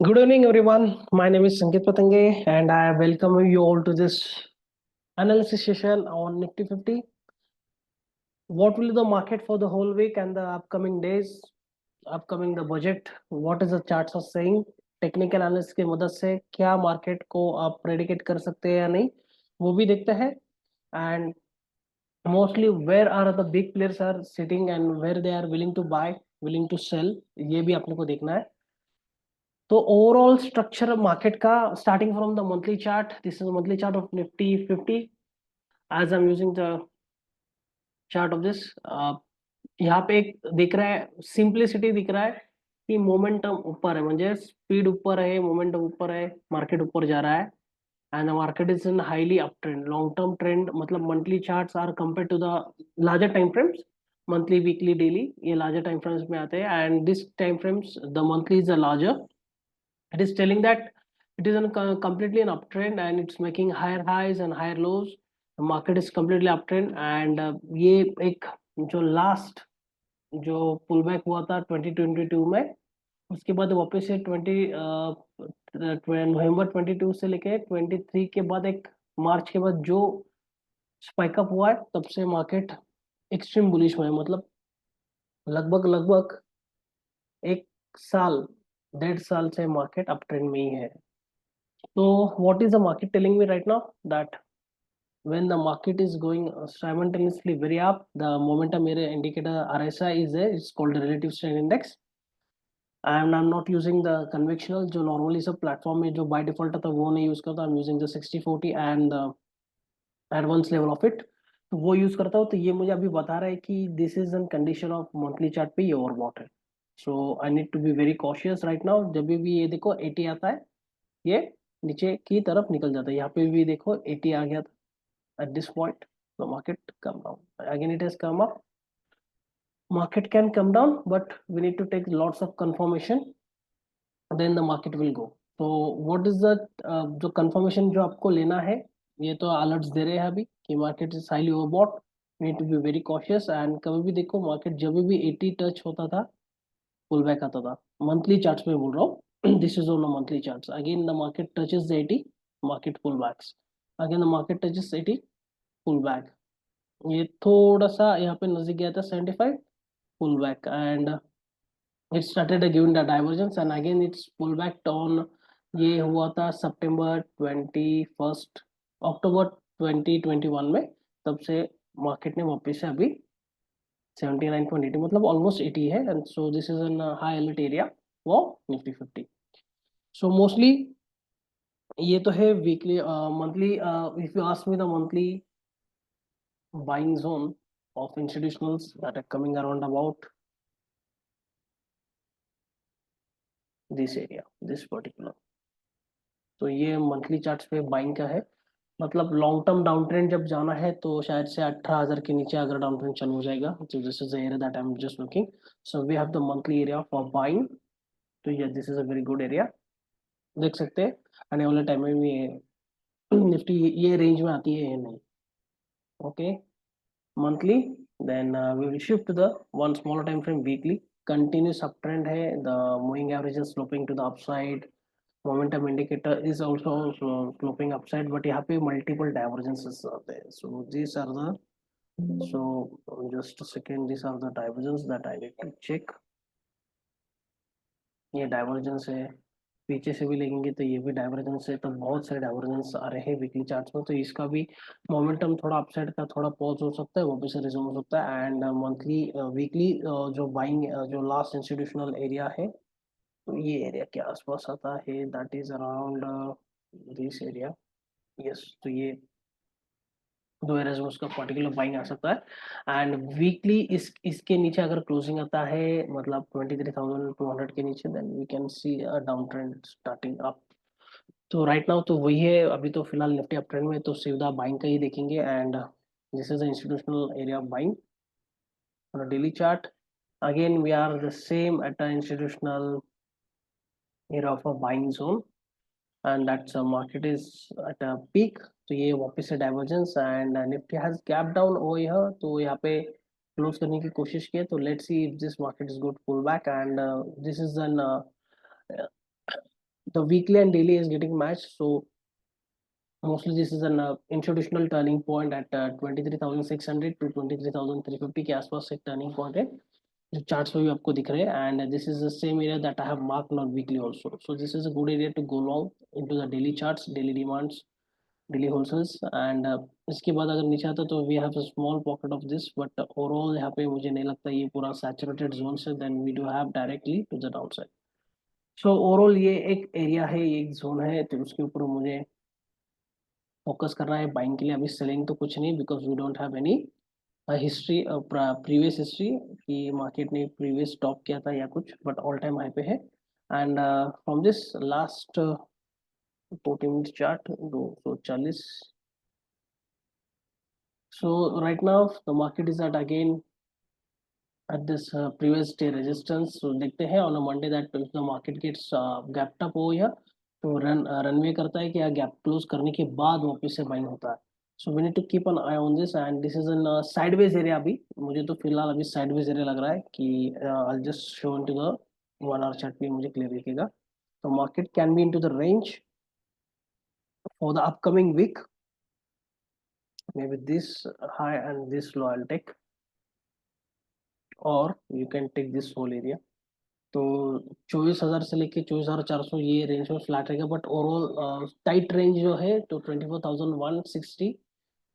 Good evening, everyone. My name is Sanket Patange, and I welcome you all to this analysis session on Nifty 50. What will be the market for the whole week and the upcoming days, upcoming the budget? What is the charts are saying? Technical analysis की मदद से क्या market को आप predicate कर सकते हैं या नहीं, वो भी देखते हैं. And mostly where are the big players are sitting and where they are willing to buy, willing to sell, ये भी अपने को देखना है. तो ओवरऑल स्ट्रक्चर मार्केट का starting from the monthly chart, this is monthly chart of Nifty 50 as I am using the chart of this. यहाँ पे एक दिख रहा है, सिंप्लिसिटी दिख रहा है कि मोमेंटम ऊपर है, म्हणजे स्पीड ऊपर है, मोमेंटम ऊपर है, मार्केट ऊपर जा रहा है. And the market is in highly up trend, long term trend, मतलब monthly charts are compare to the larger time frames. Monthly, weekly, daily, ये लार्जर टाइम फ्रेम्स में आते हैं. And this time frames the monthly is a larger. It is telling that it is completely an uptrend and it's making higher highs and higher lows. The market is completely uptrend and ये एक जो last जो pull back हुआ था 2022 में, उसके बाद वापस से 20 नवंबर 22 से लेके 23 के बाद, एक मार्च के बाद जो स्पाइकअप हुआ है, तब से मार्केट एक्सट्रीम बुलिश में है. मतलब लगभग लगभग एक साल, 1.5 साल से मार्केट अप ट्रेंड में ही है. So what is the market telling me right now? That when the market is going simultaneously very up, the momentum area indicator RSI is there. It's called the relative strength index. And I'm not using the conventional, जो normally सब platform में जो by default था वो नहीं use करता. I'm using the 60/40 and the advanced level of it. तो वो यूज करता हूँ. तो ये मुझे अभी बता रहा है कि this is an condition of monthly chart पे ये ओवरबॉट है. So I need to be very cautious right now. जब भी ये देखो 80 आता है, ये नीचे की तरफ निकल जाता है. यहाँ पे भी देखो 80 आ गया था at this point. The market come down again, it has come up. Market can come down, but we need to take lots of confirmation, then the market will go. So what is the जो confirmation जो आपको लेना है, ये तो alerts दे रहे हैं अभी कि market is highly overbought. We need to be very cautious. And कभी भी देखो मार्केट जब भी 80 टच होता था, पुल बैक आता था. मंथली चार्ट्स में बोल रहा हूँ. This is on the monthly charts. Again the market touches the 80, market pull backs. Again the market touches 80, pull back. ये थोड़ा सा यहाँ पे नजदीक गया था 75, pull back. And it started giving the divergence and again it's pull back on. ये हुआ था सितंबर 21, अक्टूबर 2021 में. तब से मार्केट ने वापस से अभी 79.80, मतलब ऑलमोस्ट 80 है. And so this is N high alert area for Nifty 50. So mostly ये तो है weekly. Monthly, if you ask me the monthly buying zone of institutionals that are coming around about this area, this particular. तो ये monthly charts पे buying का है. मतलब long term down trend जब जाना है तो शायद से 18,000 के नीचे अगर डाउन ट्रेंड चालू हो जाएगा. तो this is the area that I am just looking. So we have the monthly area for buying. तो ये this is a very good area, देख सकते हैं. आने वाले टाइम में भी निफ्टी ये रेंज में आती है या नहीं. Okay, monthly. Then we will shift to the one smaller time frame, weekly. Continuous uptrend hai, the moving average is sloping to the upside. Momentum indicator is also sloping upside, but यहाँ पे multiple divergences आते हैं. So these are the, so just a second, these are the divergences that I need to check. ये divergence है. पीछे से भी लेंगे तो ये भी डाइवर्जेंस है. तो बहुत सारे डाइवर्जेंस आ रहे हैं वीकली चार्ट्स में. तो इसका भी मोमेंटम थोड़ा अपसाइड का थोड़ा पॉज हो सकता है, वापस से रिज्यूम हो सकता है. एंड मंथली, वीकली जो बाइंग, जो लास्ट इंस्टीट्यूशनल एरिया है, तो ये एरिया के आसपास आता है. That is around this area. Yes, तो ये दो एरियाज में उसका पर्टिकुलर बाइंग आ सकता है. एंड वीकली इसके नीचे अगर क्लोजिंग आता है, मतलब 23,200 के नीचे, then we can see a down trend starting up. तो राइट नाउ तो वही है. अभी तो फिलहाल निफ्टी अप ट्रेंड में, तो सीधा बाइंग का ही देखेंगे. And this is the institutional area of buying on a daily chart. Again we are the same at an institutional area of a buying zone, and that's market is at a peak. तो ये वापस से divergence. And Nifty has gap down over here, तो यहाँ पे close करने की कोशिश की है. तो let's see if this market is good pull back. And this is an the weekly and daily is getting matched. So mostly this is an institutional turning point at 23,600 to 23,350 के आसपास एक turning point है जो charts में भी आपको दिख रहे हैं, and this is the same area that I have marked on weekly also. So this is a good area to go long into the daily charts, daily demands, daily wholesales, and इसके बाद अगर नीचे आता तो we have a small pocket of this, but overall यहाँ पे मुझे नहीं लगता ये पूरा saturated zone से, then we do have directly to the downside. So overall ये एक एरिया है, ये एक जोन है, तो उसके ऊपर मुझे फोकस कर रहा है बाइंग के लिए। अभी सेलिंग तो कुछ नहीं, because we don't have any history, previous history कि मार्केट ने प्रीवियस टॉप किया था या कुछ, बट ऑल टाइम हाई पे है। And from this last 40 minute chart 240, so right now the market is at again at this previous day resistance. So देखते हैं on a Monday that if the market gets gapped up हो या तो runway करता है कि या gap close करने के बाद वापस से बाइंग होता है। So we need to keep an eye on this, and this is an sideways area. अभी मुझे तो फिलहाल अभी साइडवेज एरिया लग रहा है कि I just show into the 1 hour chart पे मुझे क्लियर दिखेगा। तो market can be into the range for the upcoming week, maybe this high and this low I take, और you can take this whole area. तो 24,000 से लेके 24,400 ये range में फ्लैट रहेगा, बट ओवरऑल टाइट रेंज जो है तो 24,160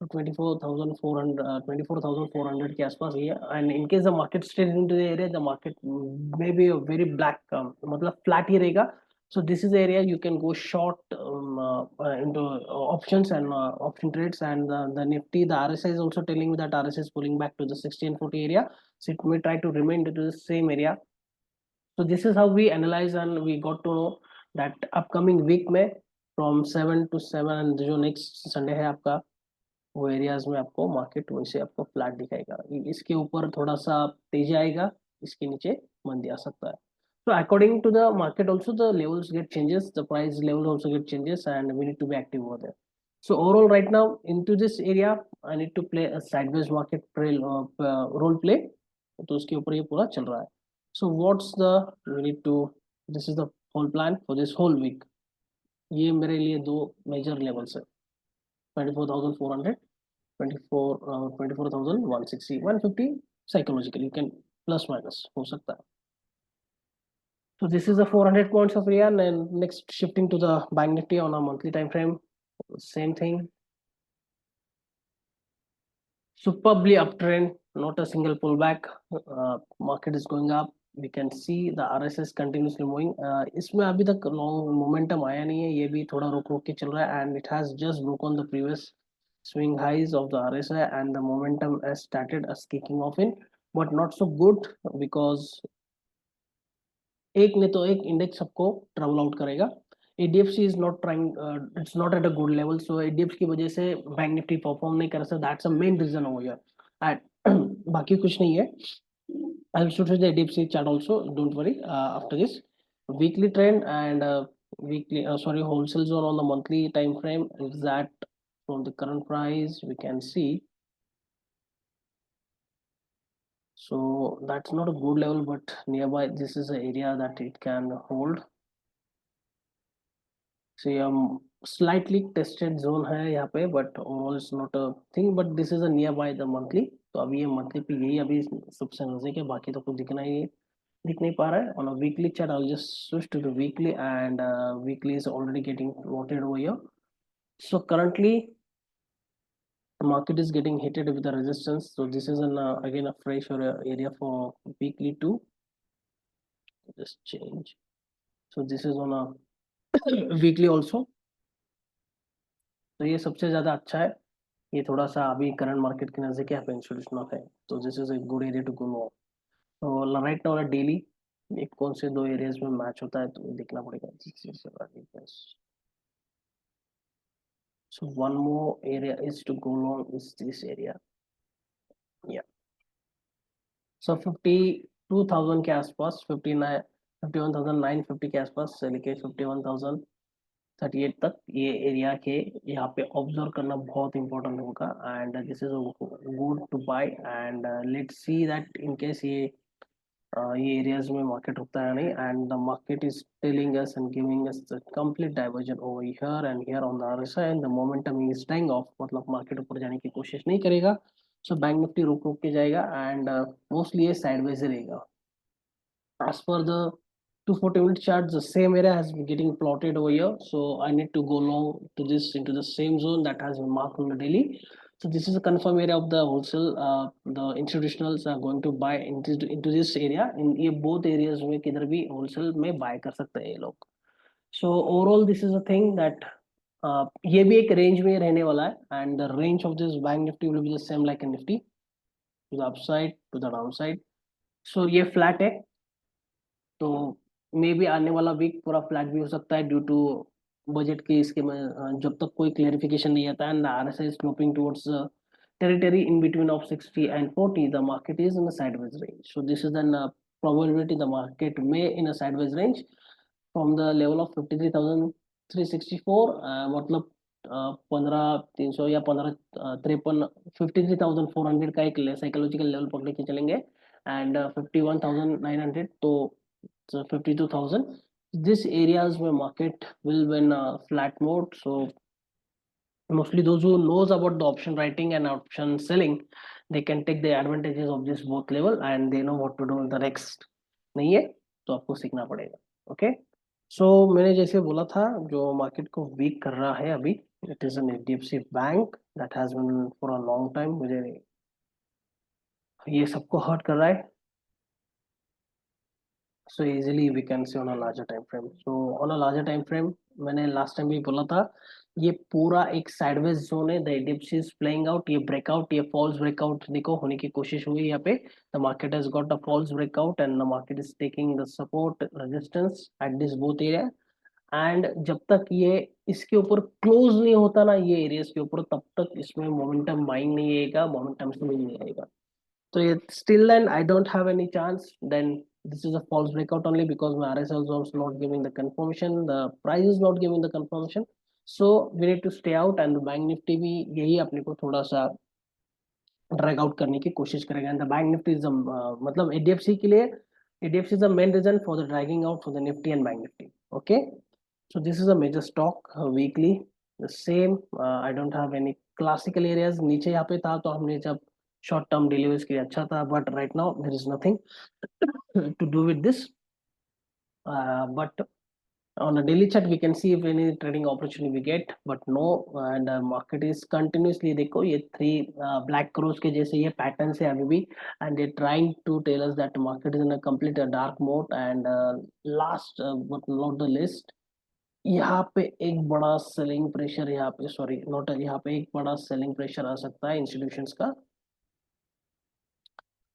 to 24,400, 24,400 के आसपास ये। And in case the market stage into the area, the market may be very black, मतलब फ्लैट ही रहेगा। So this is the area you can go short into options and option trades, and the Nifty, the RSI is also telling me that RSI is pulling back to the 60 and 40 area, so it may try to remain into the same area. So this is how we analyze, and we got to know that upcoming week में from 7 to 7 जो next Sunday है आपका, वो areas में आपको market वैसे आपको flat दिखाएगा। इसके ऊपर थोड़ा सा तेजी आएगा, इसके नीचे मंदी आ सकता है। So according to the market also the levels get changes, the price level also get changes, and we need to be active over there. So overall right now into this area I need to play a sideways market role play, तो उसके ऊपर ये पूरा चल रहा है। So what's the we need to, this is the whole plan for this whole week। ये मेरे लिए दो मेजर लेवल्स है, 24,400, 24,160, 150 साइकोलॉजिकली कैन प्लस माइनस हो सकता है। So this is the 400 points of area, and next shifting to the bank nifty on a monthly time frame, same thing, superbly uptrend, not a single pullback, market is going up, we can see the RSS continuously moving, इसमें अभी तक long momentum आया नहीं है, ये भी थोड़ा रुक रुक के चल रहा है, and it has just broken the previous swing highs of the RSI, and the momentum has started as kicking off in, but not so good, because एक ने तो एक इंडेक्स सबको ट्रबल आउट करेगा। HDFC is not trying, it's not at a good level, so HDFC की वजह से bank Nifty perform नहीं कर सकता, that's a main reason over here and बाकी कुछ नहीं है। I will show the HDFC chart also, don't worry, after this weekly trend and weekly sorry wholesale zone on the monthly time frame is that from the current price we can see. So that's not a good level, but nearby this is the area that it can hold. So slightly tested zone है यहाँ पे, but overall it's not a thing, but this is a nearby the monthly। तो अभी ये monthly पे यही अभी सबसे नजदीक है, बाकी तो कुछ दिख नहीं पा रहा है। On a weekly chart I'll just switch to the weekly, and weekly is already getting plotted over here। So currently the market is getting hit with the resistance, so this is an again a fresh area for weekly to just change। So this is on a weekly also, तो ये सबसे ज्यादा अच्छा है। ये थोड़ा सा अभी करंट मार्केट के नजदीक यहाँ पे इंस्टीट्यूशनल है, तो this is a good area to go. तो राइट नाउ डेली एक कौन से दो एरियाज में मैच होता है तो देखना पड़ेगा। So one more area is to go long is this area, yeah। So 52,000 के आसपास, 51,950 के आसपास से लेके 51,038 तक ये एरिया के यहाँ पे ऑब्जर्व करना बहुत इंपॉर्टेंट होगा, and this is good to buy, and let's see that in case ये ये एरियाज में मार्केट रुकता है नहीं, and the market is telling us and giving us the complete divergence over here and here on the RSI and the momentum is dying off, मतलब market ऊपर जाने की कोशिश नहीं करेगा। सो बैंक निफ्टी रुक रुक के जाएगा एंड मोस्टली ये साइडवेज रहेगा। As per the 240-minute chart, the same area has been getting plotted over here. So I need to go long to this into the same zone that has been marked on the daily. So this is a confirm area of the wholesale. The institutionals are going to buy into this area. In ये both areas में किधर भी wholesale में buy कर सकते हैं ये लोग. So overall this is a thing that ये भी एक range में रहने वाला है, and the range of this bank nifty will be the same like a nifty, to the upside to the downside. So ये flat है, तो मे बी आने वाला वीक पूरा फ्लैट भी हो सकता है ड्यू टू बजट के इसके में, जब तक कोई क्लेरिफिकेशन नहीं आता and RSI is sloping towards territory in between of 60 and 40, the market is in a sideways range. So this is the probability the market may in a sideways range from the level of 53,364, मतलब 15,300 या 15,53 53,400 का एक psychological level पकड़ के चलेंगे, and 51,900 तो 52,000. This areas where market will win a flat mode. So mostly those who knows about the option writing and option selling, they can take the advantages of this both level and they know what to do in the next. नहीं है तो आपको सीखना पड़ेगा. Okay, सो मैंने जैसे बोला था जो मार्केट को वीक कर रहा है अभी, it is an HDFC bank that has been for a long time, मुझे ये सबको हर्ट कर रहा है. So easily we can see on a larger time frame. So on a larger time frame, मैंने लास्ट टाइम भी बोला था ये पूरा एक साइडवेज जोन है. The HDFC is playing out, ये ब्रेकआउट, ये फॉल्स ब्रेकआउट देखो होने की कोशिश हुई यहाँ पे. The market has got a false breakout and the market is taking the support resistance at this both area. एंड जब तक ये इसके ऊपर क्लोज नहीं होता ना ये एरियाज के ऊपर, तब तक इसमें मोमेंटम बाइंग नहीं आएगा, मोमेंटम से नहीं आएगा. So it's still then I don't have any chance. Then this is a false breakout only because my RSI is also not giving the confirmation. The price is not giving the confirmation. So we need to stay out and the bank nifty भी यही अपने को थोड़ा सा drag out करने की कोशिश करेगा. And the bank Nifty is मतलब एडीएफसी के लिए HDFC is the main reason for the dragging out for the Nifty and bank Nifty. Okay, so this is a major stock weekly. The same, I don't have any classical areas. नीचे यहाँ पे था तो हमने जब short term deliveries के लिए अच्छा था, but right now there is nothing to do with this. But on a daily chart we can see if any trading opportunity we get, but no. And market is continuously देखो ये three black cross के जैसे ये patterns है अभी भी, and they're trying to tell us that market is in a complete dark mode. And last but not the least, यहाँ पे एक बड़ा सेलिंग प्रेशर, यहाँ पे सॉरी नॉट, यहाँ पे एक बड़ा सेलिंग प्रेशर आ सकता है इंस्टीट्यूशंस का,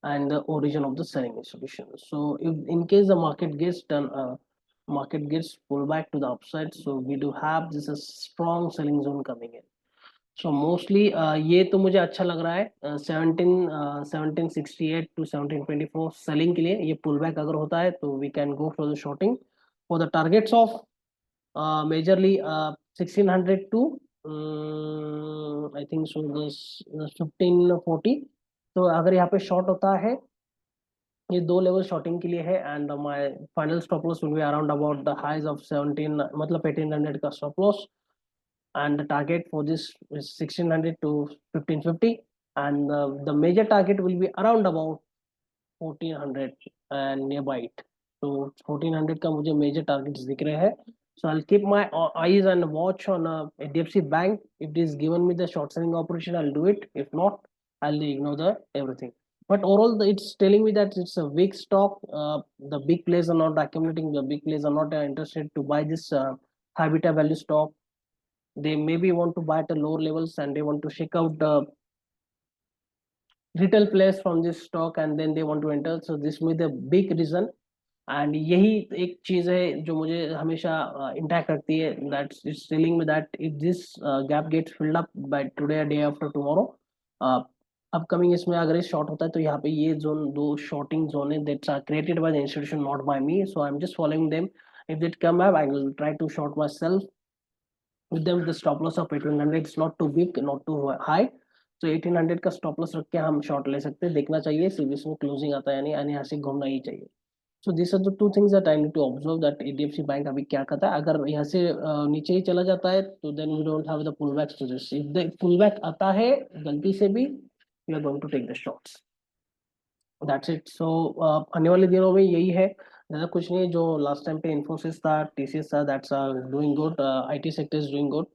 and the origin of the selling institution. So if in case the market gets done, market gets pulled back to the upside, so we do have this a strong selling zone coming in. So mostly ये तो मुझे अच्छा लग रहा है 1768 to 1724 selling के लिए. ये पुल बैक अगर होता है तो we can go for the shorting for the targets of majorly 1600 to I think so this 1540. तो अगर यहाँ पे शॉर्ट होता है, ये दो लेवल शॉर्टिंग के लिए है, and my final stop loss will be around about the highs of 17, मतलब 1800 का stop loss, and the target for this is 1600 to 1550, and the major target will be around about 1400 and nearby it. So 1400 का मुझे major targets दिख रहे हैं. So I'll keep my eyes and watch on HDFC Bank. If it is given me the short selling operation, I'll do it. If not, I'll ignore the everything. But overall, it's telling me that it's a weak stock. The big players are not accumulating. The big players are not interested to buy this high beta value stock. They maybe want to buy at the lower levels and they want to shake out the retail players from this stock and then they want to enter. So this may be the big reason. And यही एक चीज है जो मुझे हमेशा intact रखती है, that is telling me that if this gap gets filled up by today day after tomorrow, upcoming इसमें अगर ये शॉर्ट होता है तो यहाँ पे ये जोन दो शॉर्टिंग जोन है that's are created by the institution not by me. So I am just following them. If that come up I will try to short myself with them with the stop loss of 1800. It's not too big, not too high. तो 1800 का stop loss रख के हम short ले सकते हैं। देखना चाहिए सीबीएसई में क्लोजिंग आता है यानी ऐसे घूमना ही चाहिए। So this are the two things that I need to observe that HDFC bank अभी क्या करता है। अगर यहाँ से नीचे ही चला जाता है तो then we don't have the pull back to this. If the pull back आता है गलती से भी, we are going to take the shorts. That's it. So आने वाले दिनों में यही है, ज़्यादा कुछ नहीं। जो लास्ट टाइम पे इन्फोसिस था, टीसीएस था, that's doing good, IT sector is doing good.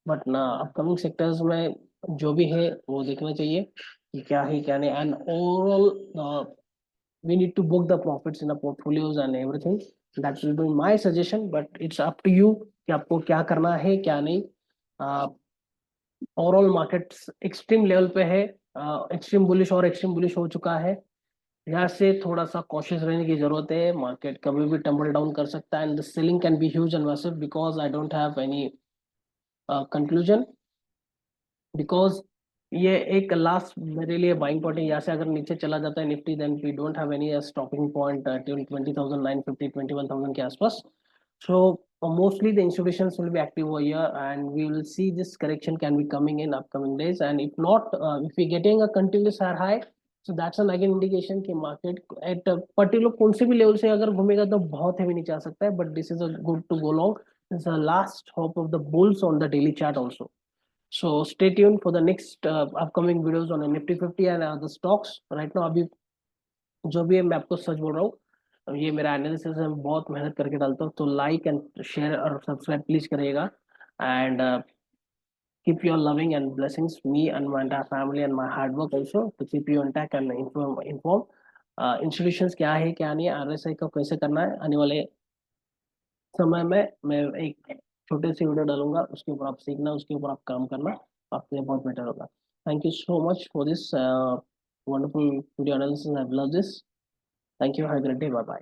But ना अपकमिंग सेक्टर्स में जो भी है वो देखना चाहिए कि क्या है क्या नहीं। And overall we need to book the profits in the portfolios and everything. That will be my suggestion, but it's up to you कि आपको क्या करना है क्या नहीं। ओवरऑल मार्केट एक्सट्रीम लेवल पे है, एक्सट्रीम बुलिश और एक्सट्रीम बुलिश हो चुका है। यहाँ से थोड़ा सा कॉशियस रहने की जरूरत है। मार्केट कभी भी टम्बल डाउन कर सकता है and the selling can be huge and massive because I don't have any conclusion. Because ये एक लास्ट मेरे लिए बाइंग पॉइंट है। यहाँ से अगर नीचे चला जाता है Nifty then we don't have any stopping point 20,950 21,000 के आसपास। सो mostly the institutions will be active over here and we will see this correction can be coming in upcoming days, and if not, if we getting a continuous high, so that's an again indication कि market at particular कौन से भी level से अगर घूमेगा तो बहुत heavy नीचे आ सकता है, but this is a good to go long. This is the last hope of the bulls on the daily chart also. So stay tuned for the next upcoming videos on the Nifty 50 and the stocks. Right now अभी जो भी है मैं आपको सच बोल रहा हूँ, ये मेरा एनालिसिस है, मैं बहुत मेहनत करके डालता हूँ। तो लाइक एंड शेयर और सब्सक्राइब प्लीज करिएगा। And keep your loving and blessings me and my entire family and my hard work also to keep you intact and inform institutions क्या है क्या नहीं है, आरएसआई का कैसे करना है। आने वाले समय में मैं एक छोटे से वीडियो डालूंगा, उसके ऊपर आप सीखना, उसके ऊपर आप काम करना, आपके लिए बहुत बेटर होगा। Thank you so much for this wonderful video analysis. I love this. Thank you, have a great day, bye bye.